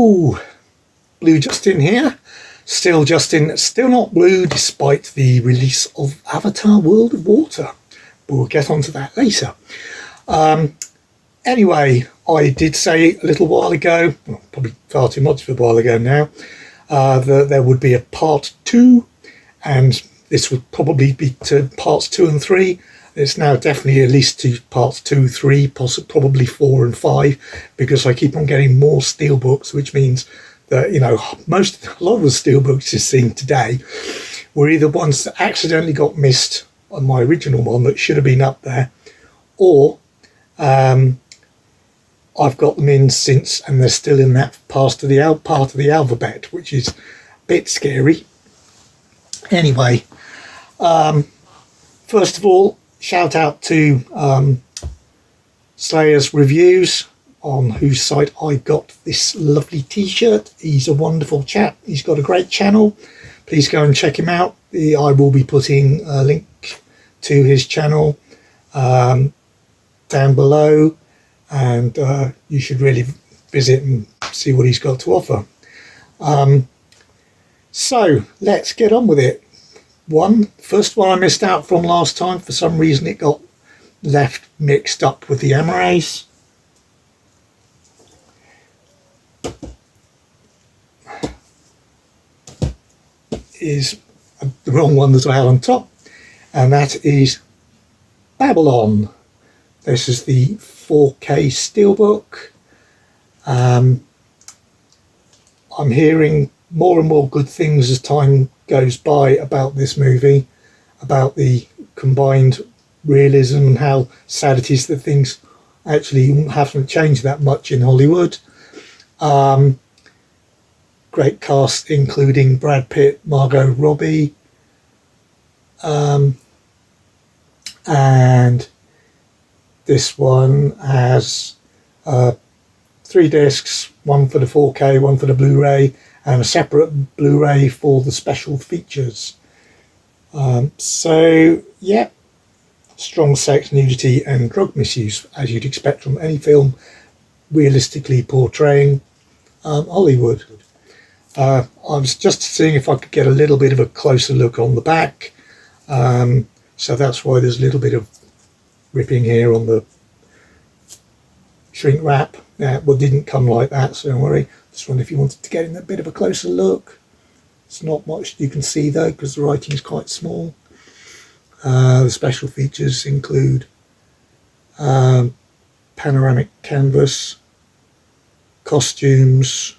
Hello, Blue Justin here. Still Justin, still not blue despite the release of Avatar World of Water. But we'll get onto that later. Anyway, I did say a little while ago, well, probably far too much of a while ago now, that there would be a part 2, and this would probably be to parts 2 and 3. It's now definitely at least to parts 2, 3, possibly probably 4 and 5, because I keep on getting more Steelbooks, which means that, you know, a lot of the Steelbooks you're seeing today were either ones that accidentally got missed on my original one that should have been up there, or I've got them in since and they're still in that part of the alphabet, which is a bit scary. Anyway, first of all, shout out to Slayer's Reviews, on whose site I got this lovely t-shirt. He's a wonderful chap. He's got a great channel. Please go and check him out. I will be putting a link to his channel down below, and you should really visit and see what he's got to offer. So let's get on with it. First one I missed out from last time. For some reason it got left mixed up with the Amarais. Is the wrong one that I had on top, and that is Babylon. This is the 4K Steelbook. I'm hearing more and more good things as time goes by about this movie, about the combined realism and how sad it is that things actually haven't changed that much in Hollywood. Great cast including Brad Pitt, Margot Robbie, and this one has 3 discs, one for the 4K, one for the Blu-ray, and a separate Blu-ray for the special features. So yeah, strong sex, nudity and drug misuse, as you'd expect from any film realistically portraying Hollywood. I was just seeing if I could get a little bit of a closer look on the back, so that's why there's a little bit of ripping here on the shrink wrap. Well, didn't come like that, so don't worry. Just wonder if you wanted to get in a bit of a closer look. It's not much you can see though, because the writing is quite small. The special features include panoramic canvas, costumes,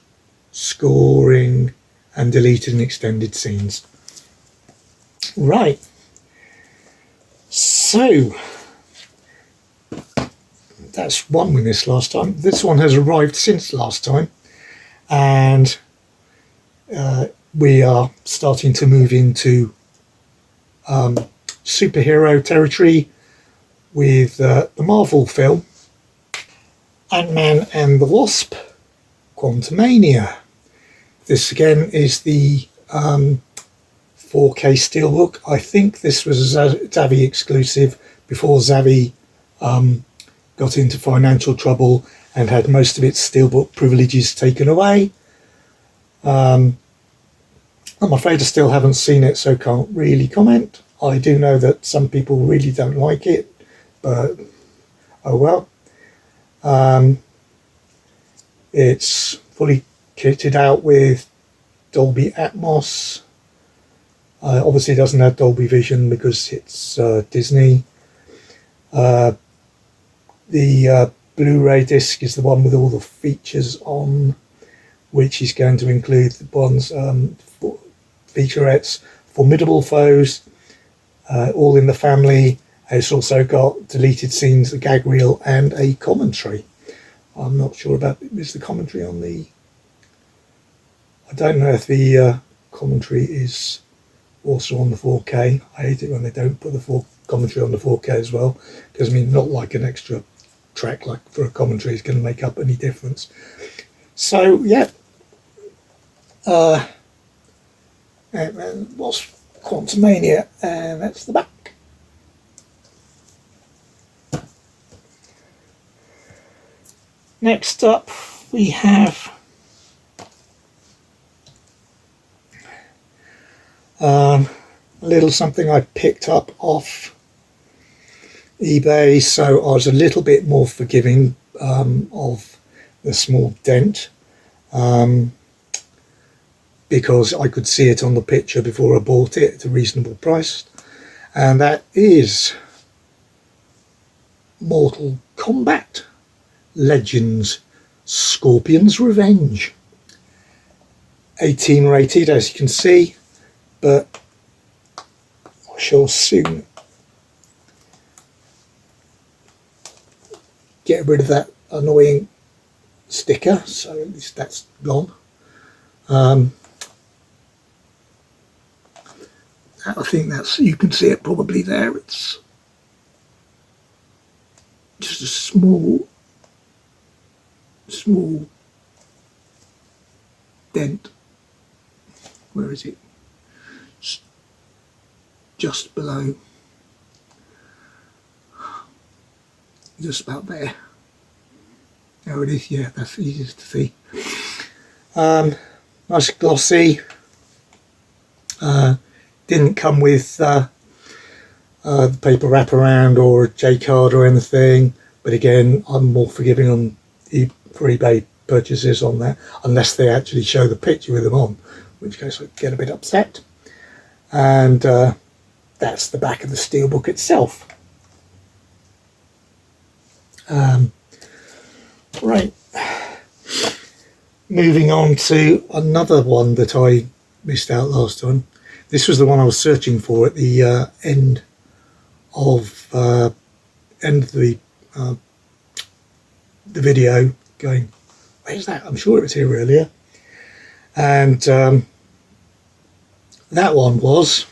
scoring, and deleted and extended scenes. Right, so that's one we missed last time. This one has arrived since last time, and we are starting to move into superhero territory with the Marvel film Ant-Man and the Wasp: Quantumania. This again is the 4K Steelbook. I think this was a Zavvi exclusive before Zavvi got into financial trouble and had most of its Steelbook privileges taken away. I'm afraid I still haven't seen it, so can't really comment. I do know that some people really don't like it, but oh well. It's fully kitted out with Dolby Atmos. Obviously it doesn't have Dolby Vision because it's Disney. The Blu-ray disc is the one with all the features on, which is going to include the ones featurettes, Formidable Foes, All in the Family. It's also got deleted scenes, a gag reel and a commentary. I'm not sure about, is the commentary on the, I don't know if the commentary is also on the 4K. I hate it when they don't put the commentary on the 4K as well, because I mean, not like an extra track like for a commentary is going to make up any difference. So yeah, and what's Quantumania, and that's the back. Next up we have A little something I picked up off eBay, so I was a little bit more forgiving of the small dent, because I could see it on the picture before I bought it at a reasonable price, and that is Mortal Kombat Legends Scorpion's Revenge. 18 rated, as you can see, but I shall soon get rid of that annoying sticker, so at least that's gone. I think that's, you can see it probably there, it's just a small dent. Where is it? Just below, just about there. There it is, yeah, that's easiest to see. Nice glossy. Didn't come with the paper wraparound or a J-card or anything, but again, I'm more forgiving on for eBay purchases on that, unless they actually show the picture with them on, in which case I get a bit upset. And that's the back of the Steelbook itself. Right, moving on to another one that I missed out last time. This was the one I was searching for at the end of the video, going, where's that? I'm sure it was here earlier. And that one was,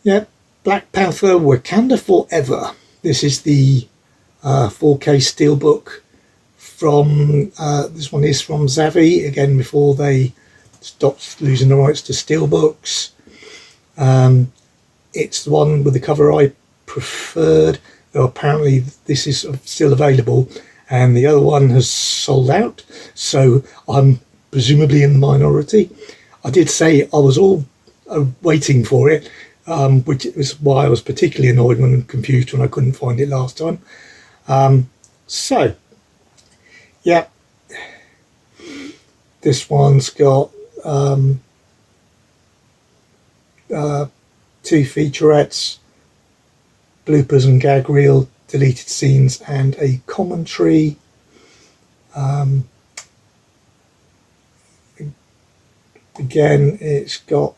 yeah, Black Panther Wakanda Forever. This is the 4K Steelbook from, this one is from Zavvi, again before they stopped losing the rights to Steelbooks. It's the one with the cover I preferred, though apparently this is still available and the other one has sold out, so I'm presumably in the minority. I did say I was all waiting for it, which was why I was particularly annoyed when confused when I couldn't find it last time. So yeah, this one's got 2 featurettes, bloopers and gag reel, deleted scenes and a commentary. Again, it's got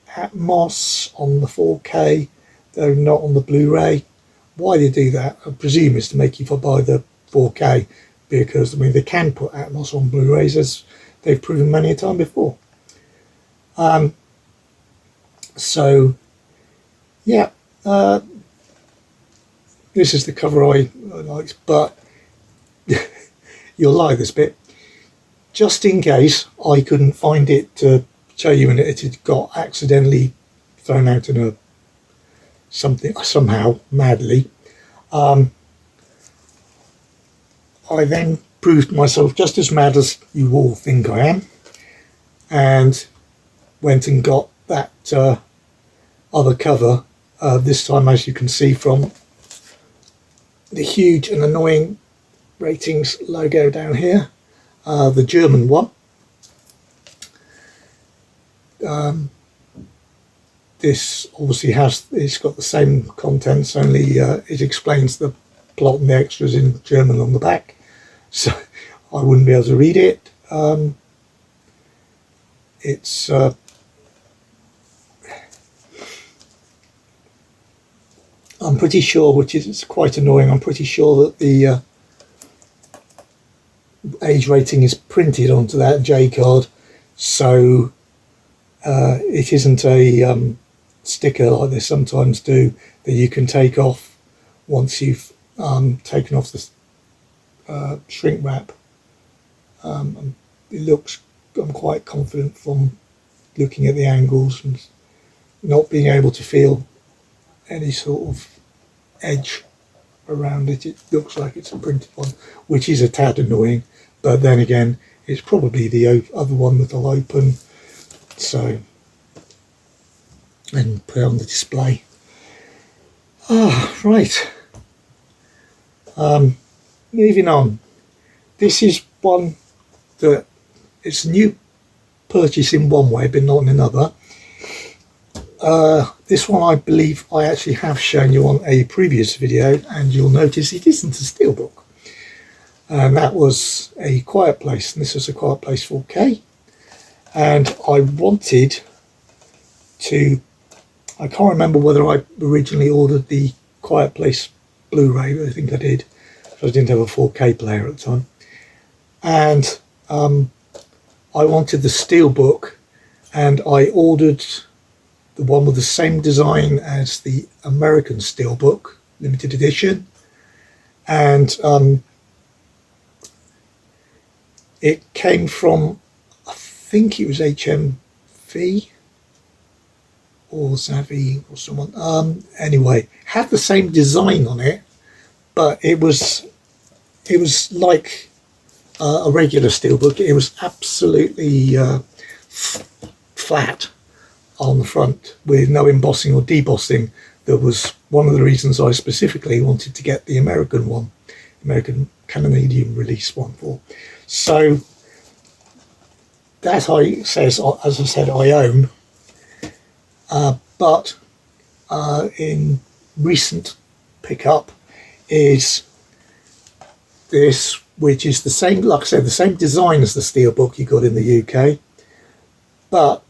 Atmos on the 4K, though not on the Blu-ray. Why they do that, I presume, is to make you buy the 4K, because I mean they can put Atmos on Blu-rays, as they've proven many a time before. So yeah, this is the cover I liked, but you'll like this bit. Just in case I couldn't find it to show you, and it had got accidentally thrown out in a something somehow madly, I then proved myself just as mad as you all think I am, and went and got that other cover, this time, as you can see, from the huge and annoying ratings logo down here, the German one. This obviously it's got the same contents, only it explains the plot and the extras in German on the back, so I wouldn't be able to read it. It's I'm pretty sure, which is quite annoying, I'm pretty sure that the age rating is printed onto that J card, so it isn't a sticker like they sometimes do that you can take off once you've taken off the shrink wrap. It looks, I'm quite confident from looking at the angles and not being able to feel any sort of edge around it. It looks like it's a printed one, which is a tad annoying, but then again, It's probably the other one that I'll open, so, and put it on the display. Right. Moving on. This is one that it's a new purchase in one way, but not in another. This one I believe I actually have shown you on a previous video, and you'll notice it isn't a Steelbook. And that was A Quiet Place, and this was A Quiet Place 4K. And I wanted to, I can't remember whether I originally ordered the Quiet Place Blu-ray, but I think I did, because I didn't have a 4K player at the time. And I wanted the Steelbook, and I ordered the one with the same design as the American Steelbook, limited edition. And it came from, I think it was HMV or Zavi or someone. Anyway, had the same design on it, but it was like a regular Steelbook. It was absolutely flat on the front with no embossing or debossing. That was one of the reasons I specifically wanted to get the American one, American Canadian release one for. So that as I said, I own, but in recent pickup is this, which is the same, like I said, the same design as the Steelbook you got in the UK, but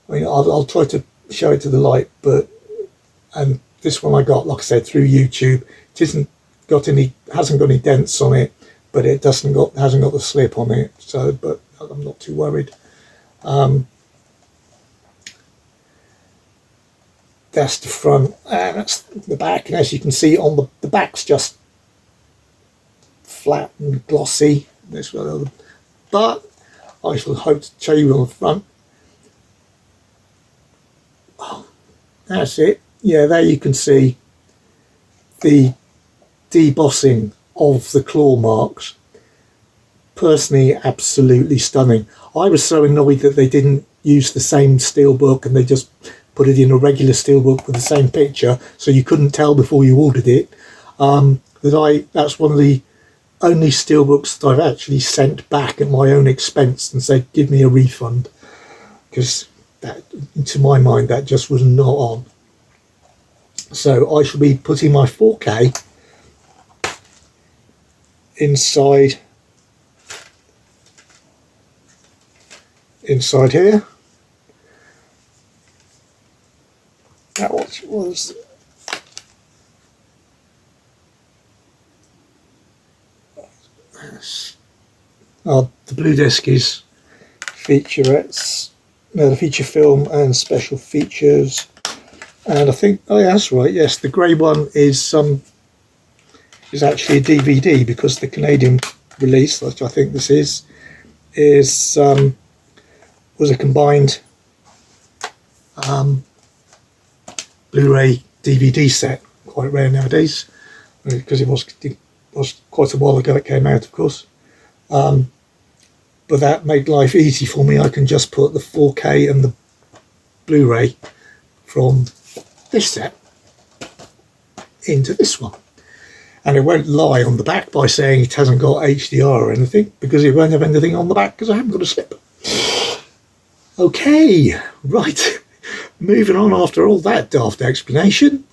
I mean, I'll try to show it to the light, but and this one I got, like I said, through YouTube. It hasn't got any dents on it, but it hasn't got the slip on it. So, but I'm not too worried. That's the front, and that's the back. And as you can see, on the back's just flat and glossy. This one, but I shall hope to show you on the front. Oh, that's it. Yeah, there you can see the debossing of the claw marks. Personally, absolutely stunning. I was so annoyed that they didn't use the same Steelbook and they just put it in a regular Steelbook with the same picture, so you couldn't tell before you ordered it. That's one of the only Steelbooks that I've actually sent back at my own expense and said, give me a refund, because that, to my mind, that just was not on. So I shall be putting my 4K inside here. That was the blue disc is featurettes, no, the feature film and special features. And I think, oh yeah, that's right, yes, the grey one is actually a DVD, because the Canadian release, which I think this is was a combined Blu-ray DVD set. Quite rare nowadays, because it was quite a while ago it came out, of course. But that made life easy for me. I can just put the 4K and the Blu-ray from this set into this one, and it won't lie on the back by saying it hasn't got HDR or anything, because it won't have anything on the back because I haven't got a slip. Okay, right, moving on after all that daft explanation,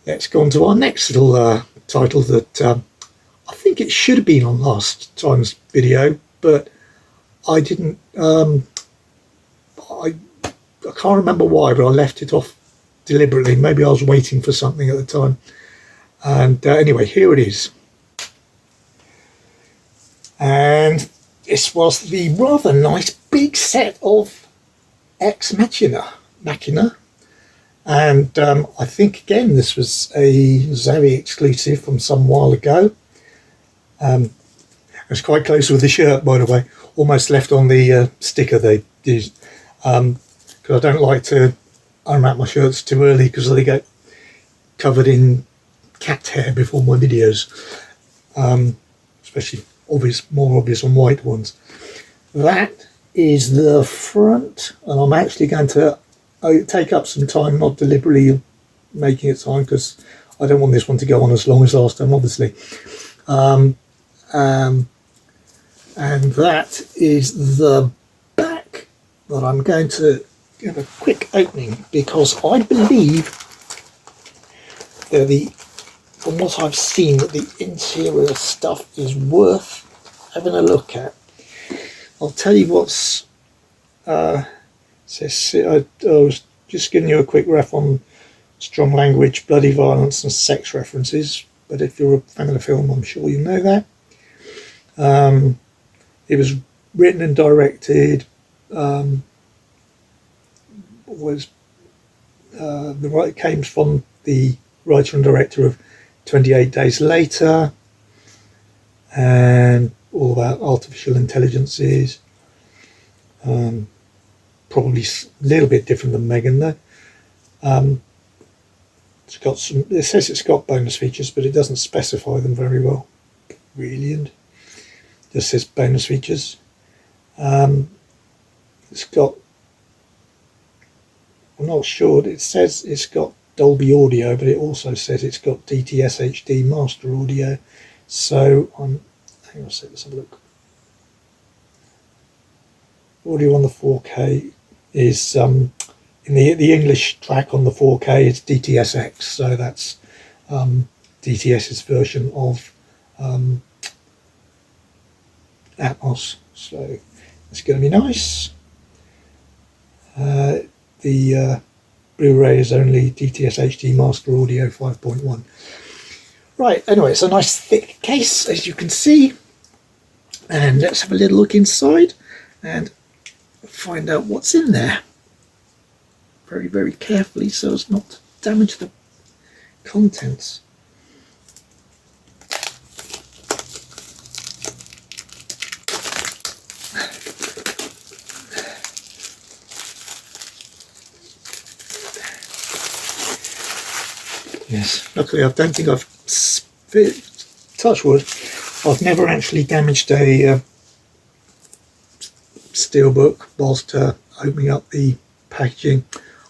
let's go on to our next little title that I think it should have been on last time's video, but I didn't, I can't remember why, but I left it off deliberately. Maybe I was waiting for something at the time. And anyway, here it is. And this was the rather nice big set of Ex Machina. And I think, again, this was a Zavi exclusive from some while ago. It's quite close with the shirt, by the way. Almost left on the sticker they used. Because I don't like to unwrap my shirts too early, because they get covered in cat hair before my videos. Especially more obvious on white ones. that is the front, and I'm actually going to take up some time, not deliberately making it time, because I don't want this one to go on as long as last time, obviously. And that is the back, but I'm going to give a quick opening because I believe that from what I've seen, that the interior stuff is worth having a look at. I'll tell you what's says. I was just giving you a quick ref on strong language, bloody violence and sex references, but if you're a fan of the film, I'm sure you know that. It was written and directed, the right came from the writer and director of 28 Days Later, and all about artificial intelligences. Probably a little bit different than Megan though. It's got some. It says it's got bonus features, but it doesn't specify them very well, really, and just says bonus features. It's got. I'm not sure. It says it's got Dolby Audio, but it also says it's got DTS HD Master Audio. So hang on a sec. Let's have a look. Audio on the 4K is in the English track on the 4K it's DTSX, so that's DTS's version of Atmos, so it's going to be nice. The Blu-ray is only DTS HD Master Audio 5.1. Right, anyway, it's a nice thick case, as you can see, and let's have a little look inside and find out what's in there very, very carefully so as not to damage the contents. Yes, luckily I don't think I've, touch wood, I've never actually damaged a Steelbook whilst opening up the packaging.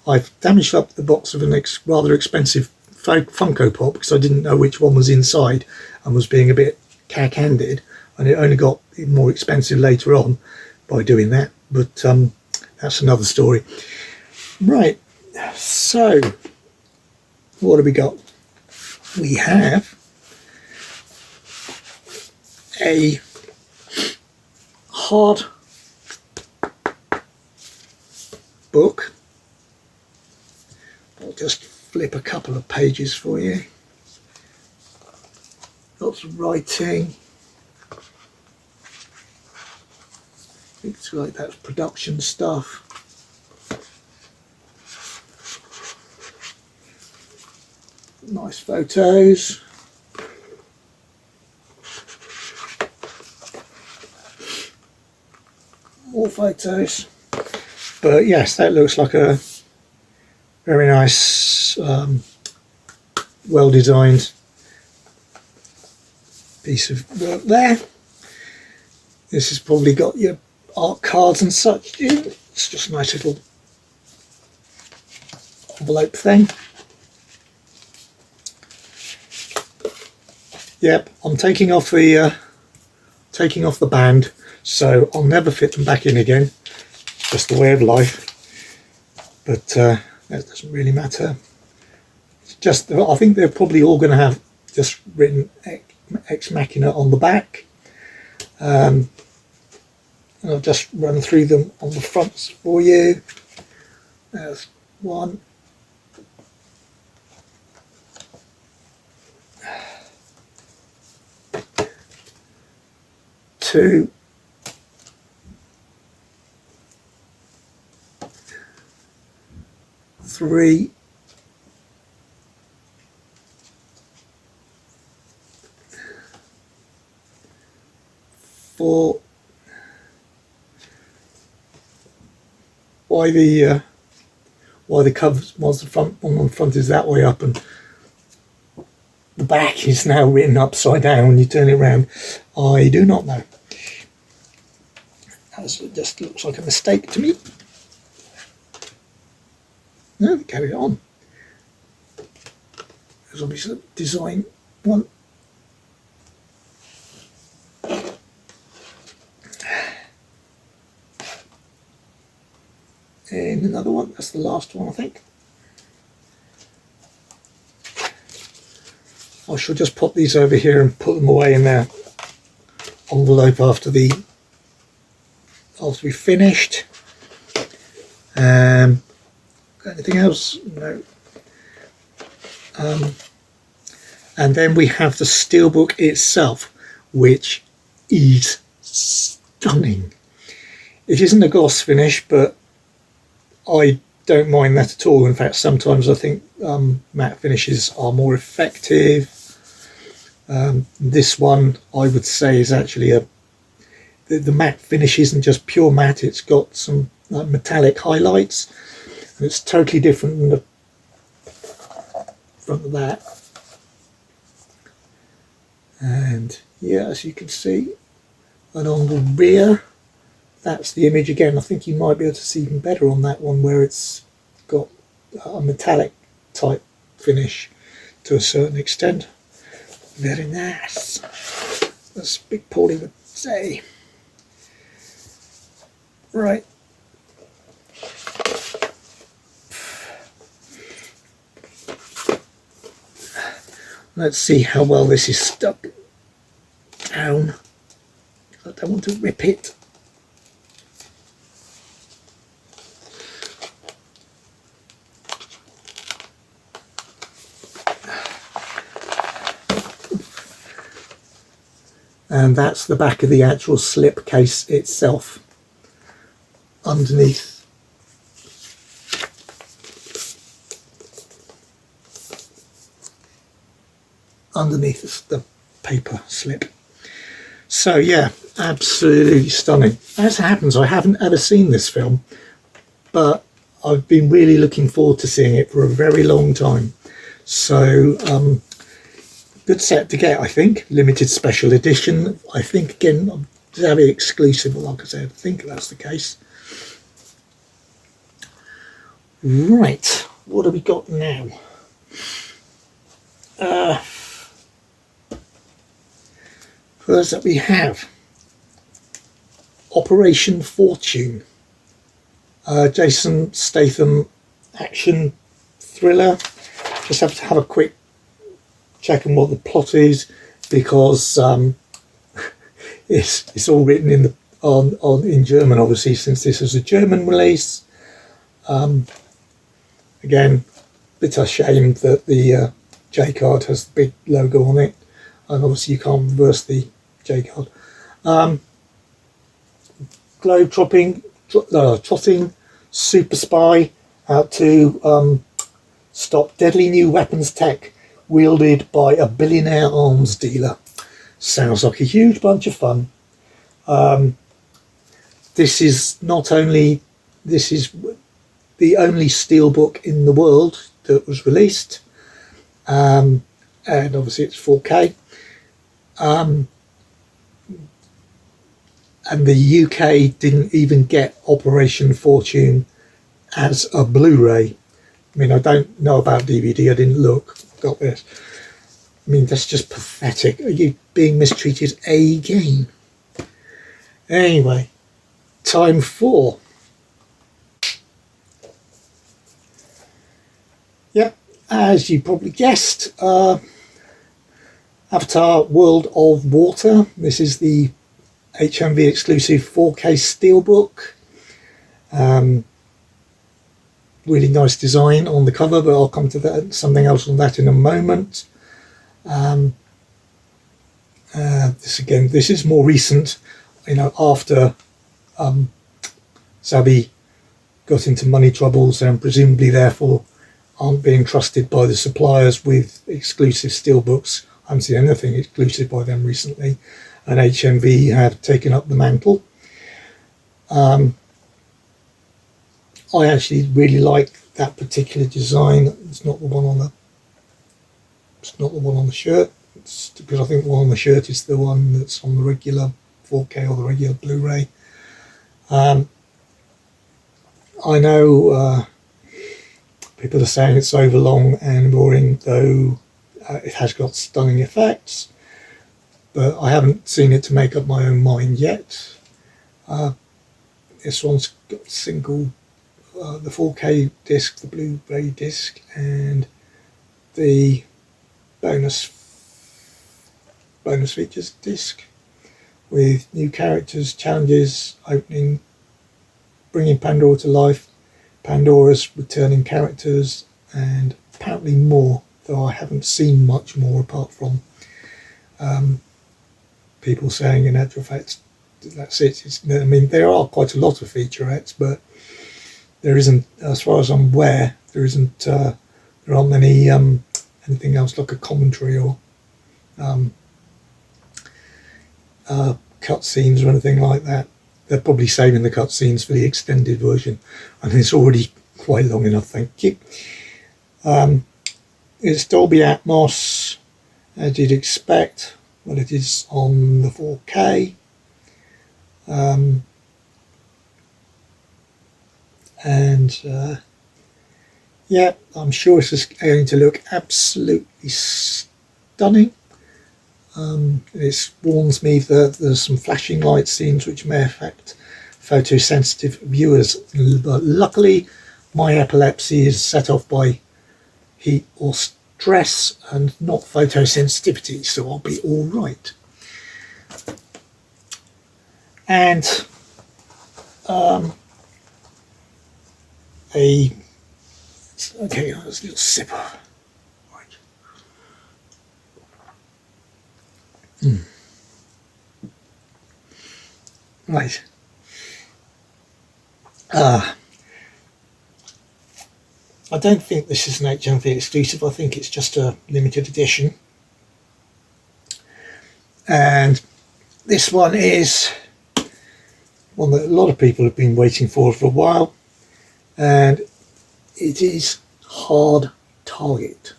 I've damaged up the box of a rather expensive Funko Pop because I didn't know which one was inside and was being a bit cack-handed, and it only got more expensive later on by doing that, but that's another story. Right, so what have we got? We have a hard book. I'll just flip a couple of pages for you. Lots of writing. Looks like that's production stuff. Nice photos. More photos. But yes, that looks like a very nice, well-designed piece of work there. This has probably got your art cards and such in. It's just a nice little envelope thing. Yep, I'm taking off the band, so I'll never fit them back in again. Just the way of life. But that doesn't really matter. It's just, I think they're probably all going to have just written Ex Machina on the back. And I'll just run through them on the fronts for you. There's one. Two. Three. Four. Why the covers, whilst the front one on the front is that way up and the back is now written upside down when you turn it around, I do not know. It just looks like a mistake to me. No, carry on. There's obviously a design one. And another one, that's the last one I think. I shall just pop these over here and put them away in their envelope after we've finished. Anything else? No. And then we have the Steelbook itself, which is stunning. It isn't a gloss finish, but I don't mind that at all. In fact, sometimes I think matte finishes are more effective. This one, I would say, is actually the matte finish isn't just pure matte. It's got some metallic highlights, and it's totally different than the front of that. And yeah, as you can see, and on the rear, that's the image again. I think you might be able to see even better on that one, where it's got a metallic type finish to a certain extent. Very nice, as Big Paulie would say. Right. Let's see how well this is stuck down. I don't want to rip it. And that's the back of the actual slip case itself. Underneath the paper slip. So yeah, absolutely stunning. As happens, I haven't ever seen this film, but I've been really looking forward to seeing it for a very long time. So good set to get, I think. Limited special edition. I think again, very exclusive. Like I said, I think that's the case. Right, what have we got now? First up we have Operation Fortune, Jason Statham action thriller. Just have to have a quick check on what the plot is, because it's all written in German, obviously, since this is a German release. Again, bit of shame that the J card has the big logo on it, and obviously you can't reverse the J card. Trotting super spy out to stop deadly new weapons tech wielded by a billionaire arms dealer. Sounds like a huge bunch of fun. This is the only Steelbook in the world that was released, and obviously it's 4K. And the UK didn't even get Operation Fortune as a Blu-ray. I mean, I don't know about DVD, I didn't look, got this. I mean, that's just pathetic. Are you being mistreated again? Anyway, time for... Yep, as you probably guessed, Avatar World of Water. This is the HMV exclusive 4K Steelbook. Really nice design on the cover, but I'll come to that, something else on that in a moment. This is more recent, after Zabi got into money troubles and presumably therefore aren't being trusted by the suppliers with exclusive Steelbooks. I haven't seen anything exclusive by them recently, and HMV have taken up the mantle. I actually really like that particular design. It's not the one on the shirt. It's because I think the one on the shirt is the one that's on the regular 4K or the regular Blu-ray. I know people are saying it's overlong and boring, though it has got stunning effects, but I haven't seen it to make up my own mind yet. This one's got single, the 4K disc, the Blu-ray disc, and the bonus features disc with new characters, challenges, opening, bringing Pandora to life, Pandora's returning characters, and apparently more, though I haven't seen much more apart from people saying in actual fact that's it. I mean, there are quite a lot of featurettes, but there isn't, as far as I'm aware, there aren't many anything else like a commentary or cutscenes or anything like that. They're probably saving the cutscenes for the extended version, and it's already quite long enough, thank you. It's Dolby Atmos, as you'd expect. Well, it is on the 4K. Yeah, I'm sure it's just going to look absolutely stunning. It warns me that there's some flashing light scenes which may affect photosensitive viewers, but luckily my epilepsy is set off by heat or stress and not photosensitivity, so I'll be all right. And okay, there's a little sipper. Right. I don't think this is an HMV exclusive. I think it's just a limited edition. And this one is one that a lot of people have been waiting for a while. And it is Hard Target.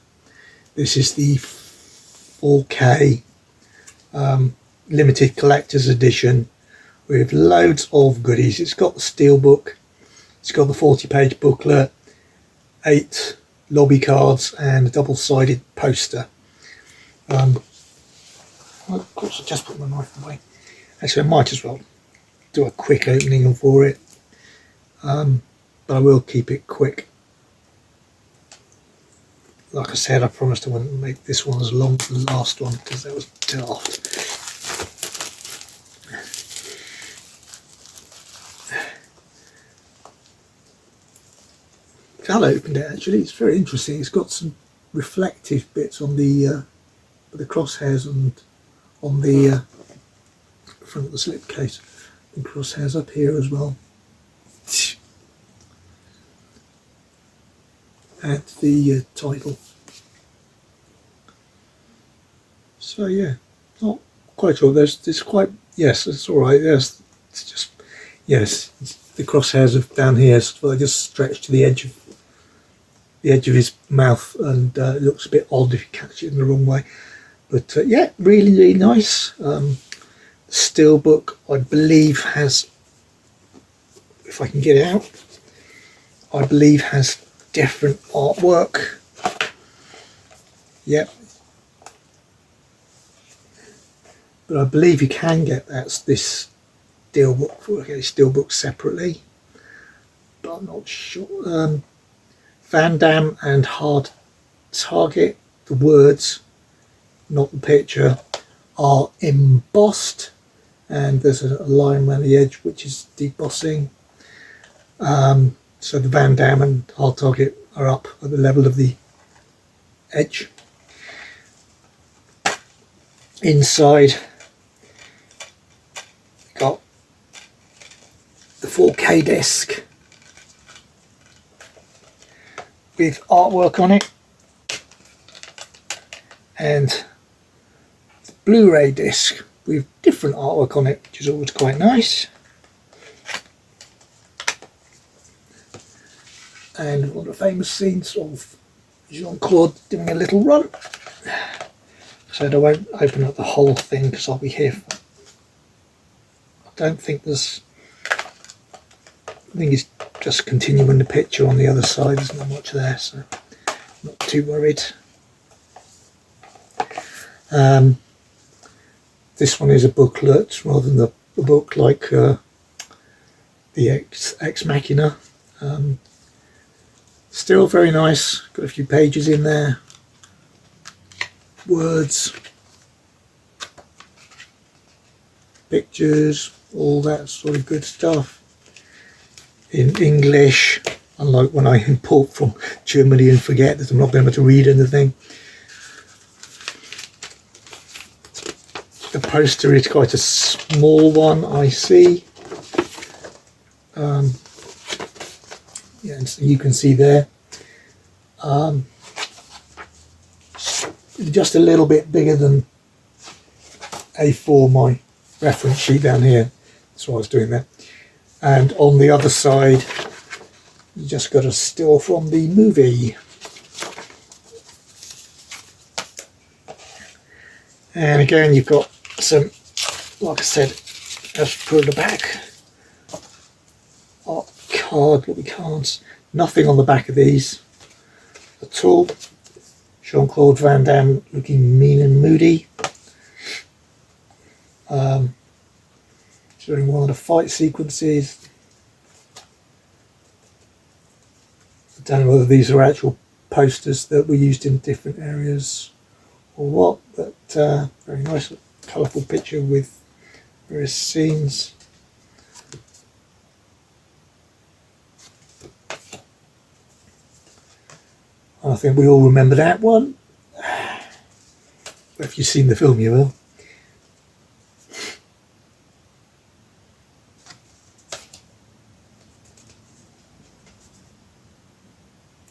This is the 4K limited collector's edition with loads of goodies. It's got the Steelbook, it's got the 40-page booklet, 8 lobby cards, and a double-sided poster. Of course, I just put my knife away. Actually, I might as well do a quick opening for it, but I will keep it quick. Like I said, I promised I wouldn't make this one as long as the last one because that was daft. I opened it actually. It's very interesting. It's got some reflective bits on the crosshairs and on the front of the slipcase, and crosshairs up here as well. And the title. So yeah, not quite sure. There's quite, yes, it's all right. Yes, it's just, yes, the crosshairs of down here. So they just stretch to the edge of his mouth, and it looks a bit odd if you catch it in the wrong way. But yeah, really, really nice. The Steelbook, I believe, has, if I can get it out, I believe has different artwork. Yep. But I believe you can get this Steelbook separately. But I'm not sure. Van Damme and Hard Target, the words, not the picture, are embossed, and there's a line around the edge which is debossing. So the Van Damme and Hard Target are up at the level of the edge. Inside, got the 4K disc with artwork on it, and the Blu-ray disc with different artwork on it, which is always quite nice. And one of the famous scenes of Jean-Claude doing a little run. So I won't open up the whole thing because I'll be here for, I don't think there's I think it's just continuing the picture on the other side. There's not much there, so not too worried. This one is a booklet rather than a book like the Ex Machina. Still very nice, got a few pages in there, words, pictures, all that sort of good stuff in English, unlike when I import from Germany and forget that I'm not going to be able to read anything. The poster is quite a small one, I see. Yeah, and so you can see there, just a little bit bigger than A4, my reference sheet down here. That's what I was doing there. And on the other side, you just got a still from the movie. And again, you've got some, like I said, just put at the back. Art card, little cards. Nothing on the back of these at all. Jean-Claude Van Damme looking mean and moody. During one of the fight sequences. I don't know whether these are actual posters that were used in different areas or what, but very nice, colourful picture with various scenes. I think we all remember that one. If you've seen the film, you will.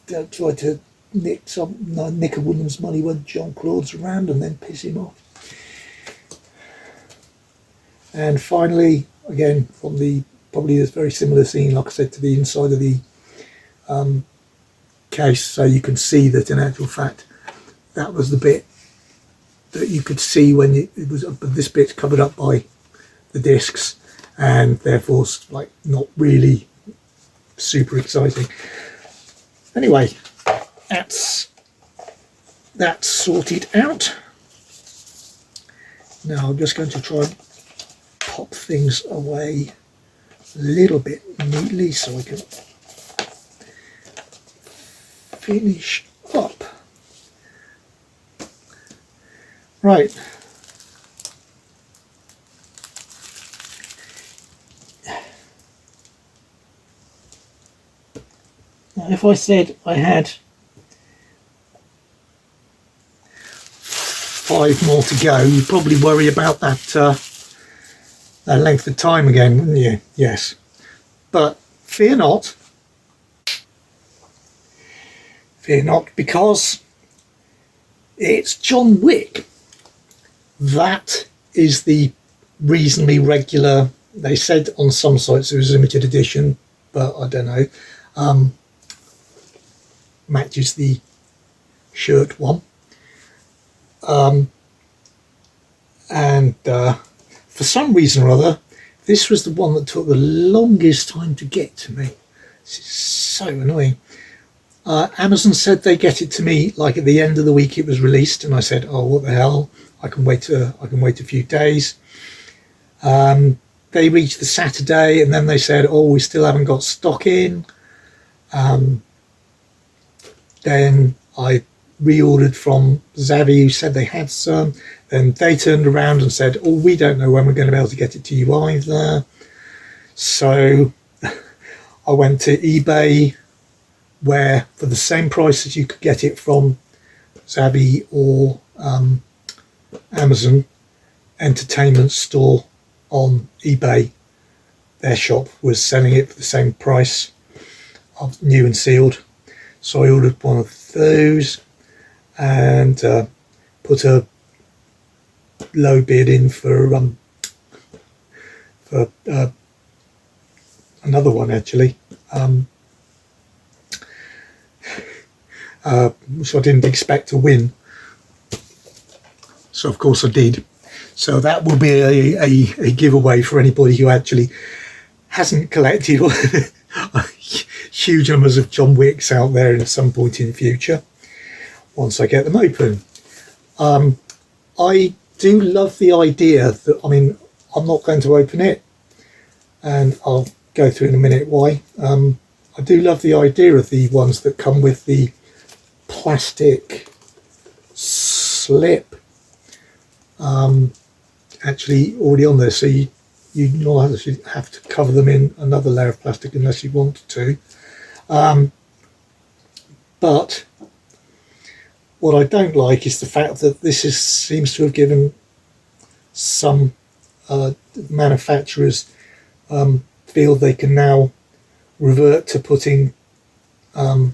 Don't try to nick a woman's money when Jean-Claude's around and then piss him off. And finally, again, from the probably a very similar scene, like I said, to the inside of the case, so you can see that in actual fact that was the bit that you could see when it was, this bit's covered up by the discs, and therefore like not really super exciting. Anyway, that's sorted out. Now I'm just going to try and pop things away a little bit neatly so I can finish up. Right. Now, if I said I had 5 more to go, you'd probably worry about that that length of time again, wouldn't you? Yes. But fear not. Fear not, because it's John Wick. That is the reasonably regular, they said on some sites it was a limited edition, but I don't know. Matches the shirt one. For some reason or other, this was the one that took the longest time to get to me. This is so annoying. Amazon said they get it to me like at the end of the week it was released, and I said, "Oh, what the hell? I can wait a few days." They reached the Saturday, and then they said, "Oh, we still haven't got stock in." Then I reordered from Zavvi, who said they had some. Then they turned around and said, "Oh, we don't know when we're going to be able to get it to you either." So I went to eBay, where for the same price as you could get it from Zavvi or Amazon, Entertainment Store on eBay, their shop was selling it for the same price of new and sealed. So I ordered one of those and put a low bid in for another one actually, which I didn't expect to win. So of course I did. So that will be a giveaway for anybody who actually hasn't collected huge numbers of John Wicks out there at some point in the future once I get them open. I do love the idea that, I mean, I'm not going to open it, and I'll go through in a minute why. I do love the idea of the ones that come with the plastic slip actually already on there, so you not actually have to cover them in another layer of plastic unless you want to. But what I don't like is the fact that this seems to have given some manufacturers feel they can now revert to putting the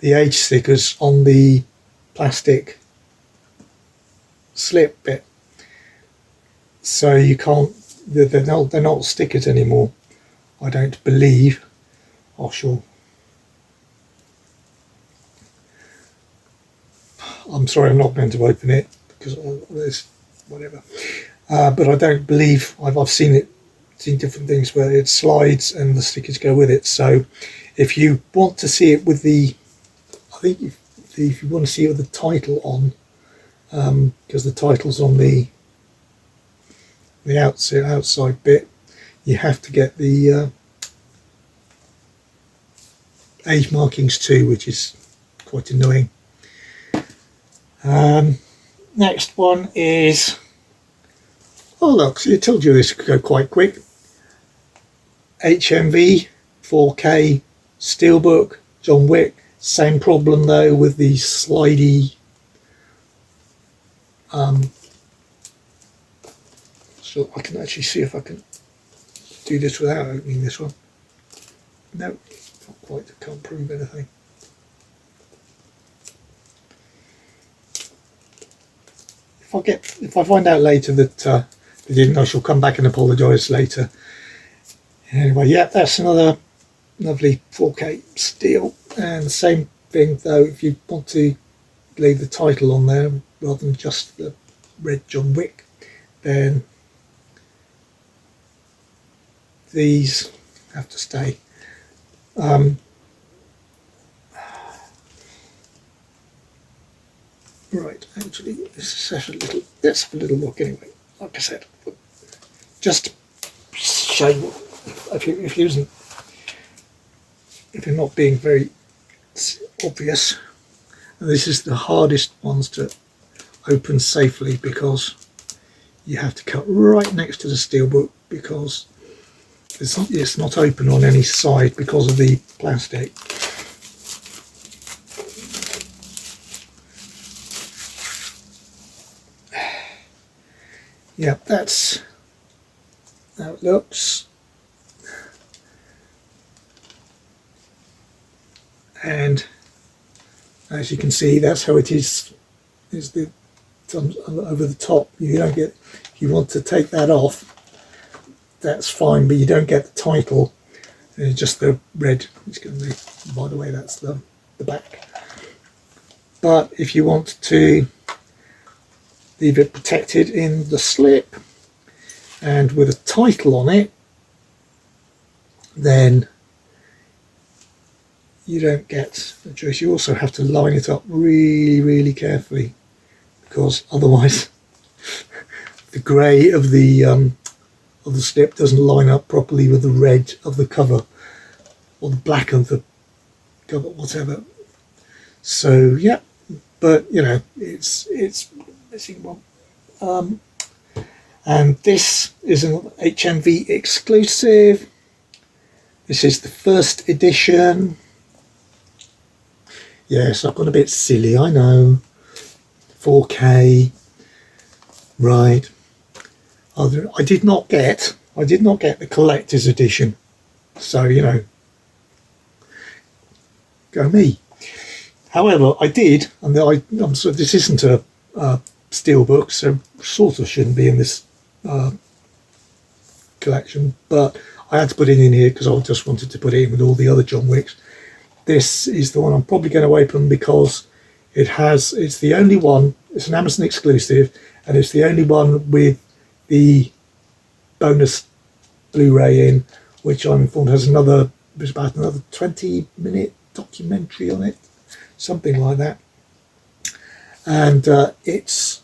age stickers on the plastic slip bit, so you can't. They're not stickers anymore, I don't believe. Oh, sure. I'm sorry, I'm not going to open it because there's whatever. But I don't believe I've seen different things where it slides and the stickers go with it. So if you want to see it with the, I think if you want to see it with the title on, because the title's on the outside bit, you have to get the age markings too, which is quite annoying. Next one is, oh look, so I told you this could go quite quick. HMV 4K Steelbook John Wick. Same problem though with the slidey so I can actually see if I can do this without opening this one. No, not quite. I can't prove anything. If I find out later that they didn't, I shall come back and apologise later. Anyway, yeah, that's another lovely 4K steel. And the same thing though, if you want to leave the title on there rather than just the red John Wick, then these have to stay. Right, actually, let's have a little look anyway. Like I said, just to show you, if you're not being very obvious, and this is the hardest ones to open safely because you have to cut right next to the steelbook because it's not open on any side because of the plastic. Yeah, that's how it looks. And as you can see, that's how it is the over the top. You don't get, if you want to take that off, that's fine, but you don't get the title. It's just the red. It's going to be, by the way, that's the back. But if you want to leave it protected in the slip and with a title on it, then you don't get a choice. You also have to line it up really carefully because otherwise the grey of the slip doesn't line up properly with the red of the cover or the black of the cover, whatever. So yeah, but you know, it's missing one. And this is an HMV exclusive. This is the first edition. Yes, I've gone a bit silly, I know. 4K, right. I did not get the collector's edition, so you know, go me. However, I did, and I'm sorry, this isn't a steelbook, so sort of shouldn't be in this collection, but I had to put it in here because I just wanted to put it in with all the other John Wicks. This is the one I'm probably going to open because it's the only one, it's an Amazon exclusive, and it's the only one with the bonus Blu-ray in, which I'm informed has another There's about another 20-minute documentary on it, something like that. And it's,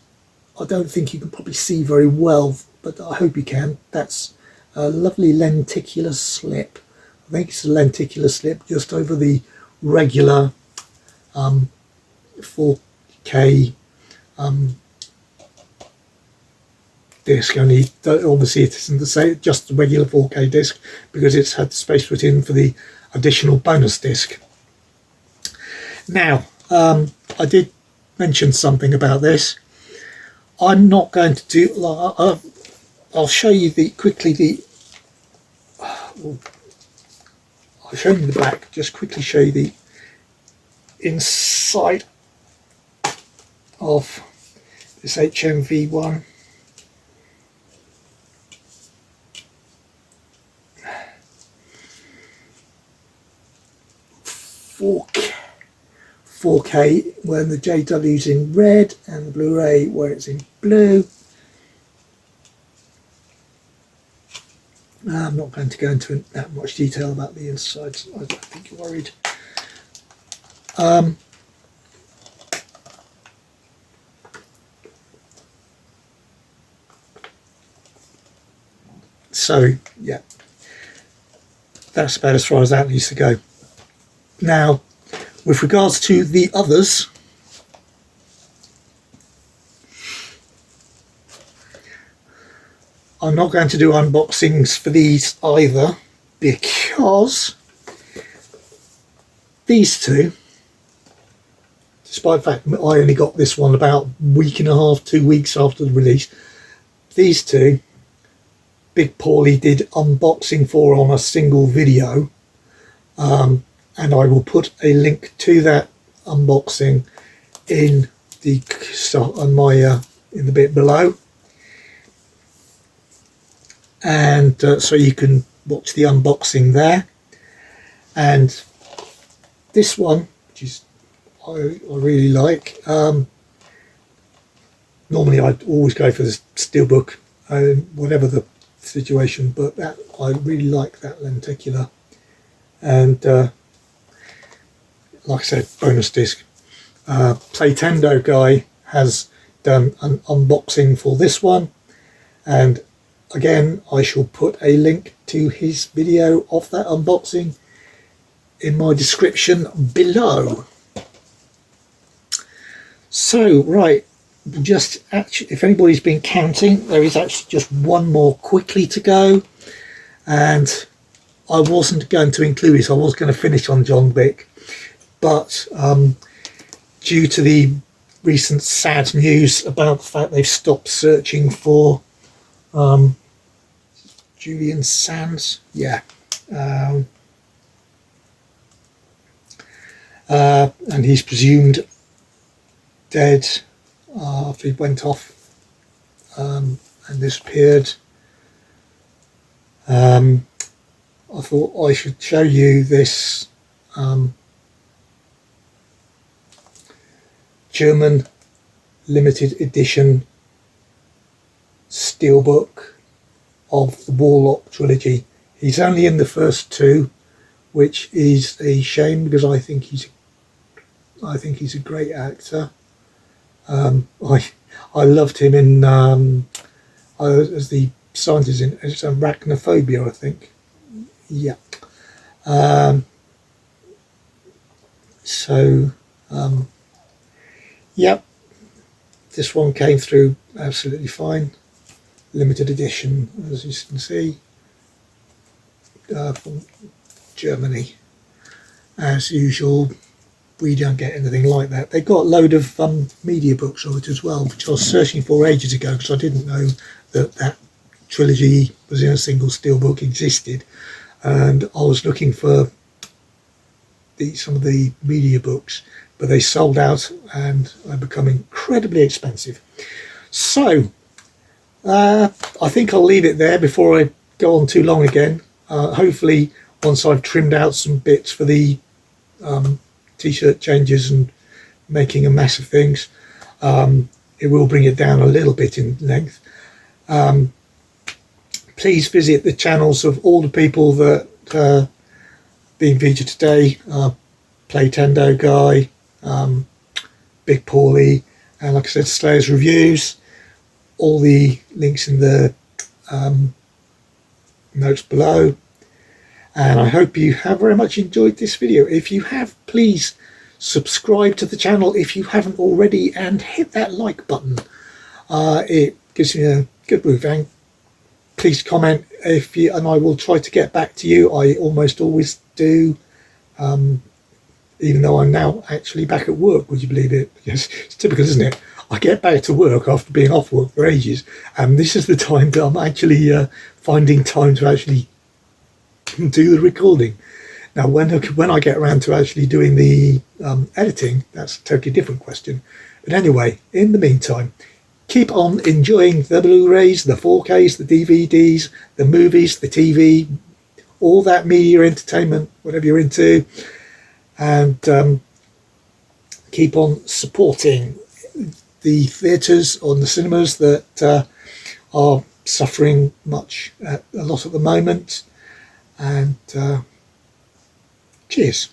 I don't think you can probably see very well, but I hope you can. That's a lovely lenticular slip. I think it's a lenticular slip just over the regular 4K disc. Only obviously it isn't the same, just the regular 4K disc, because it's had space put in for the additional bonus disc. Now, I did mention something about this. I'm not going to do. I'll show you quickly the. I'll show you the back. Just quickly show you the inside of this HMV1. .4K 4K when the JW's in red and the Blu-ray where it's in blue. I'm not going to go into that much detail about the insides. I don't think you're worried. So yeah, that's about as far as that needs to go. Now, with regards to the others, I'm not going to do unboxings for these either, because these two, despite the fact that I only got this one about a week and a half, 2 weeks after the release, these two, Big Paulie did unboxing for on a single video, and I will put a link to that unboxing in the in the bit below, and so you can watch the unboxing there. And this one, which is I really like. Normally I'd always go for the Steelbook, whatever the situation, but that I really like that lenticular. And like I said, bonus disc. Playtendo guy has done an unboxing for this one, and again I shall put a link to his video of that unboxing in my description below. So right, just actually, if anybody's been counting, there is actually just one more quickly to go, and I wasn't going to include it. I was going to finish on John Wick, but due to the recent sad news about the fact they've stopped searching for Julian Sands, and he's presumed dead after he went off and disappeared. I thought I should show you this German limited edition Steelbook of the Warlock trilogy. He's only in the first two, which is a shame, because I think he's a great actor. I loved him in as the scientist in Arachnophobia, I think. Yeah. Yep. This one came through absolutely fine. Limited edition, as you can see, from Germany. As usual, we don't get anything like that. They've got a load of media books of it as well, which I was searching for ages ago, because I didn't know that trilogy was in a single Steelbook existed, and I was looking for some of the media books, but they sold out and are becoming incredibly expensive. So I think I'll leave it there before I go on too long again. Hopefully once I've trimmed out some bits for the t-shirt changes and making a mess of things, it will bring it down a little bit in length. Please visit the channels of all the people that being featured today, Playtendo Guy, Big Paulie, and like I said, Slayer's Reviews. All the links in the notes below. And I hope you have very much enjoyed this video. If you have, please subscribe to the channel if you haven't already, and hit that like button. It gives me a good move. And please comment and I will try to get back to you. I almost always do, even though I'm now actually back at work. Would you believe it? Yes, it's typical, isn't it? I get back to work after being off work for ages, and this is the time that I'm actually finding time to actually do the recording. Now, when I get around to actually doing the editing, that's a totally different question. But anyway, in the meantime, keep on enjoying the Blu-rays, the 4Ks, the DVDs, the movies, the TV, all that media entertainment, whatever you're into, and keep on supporting the theatres or the cinemas that are suffering a lot at the moment. And cheers.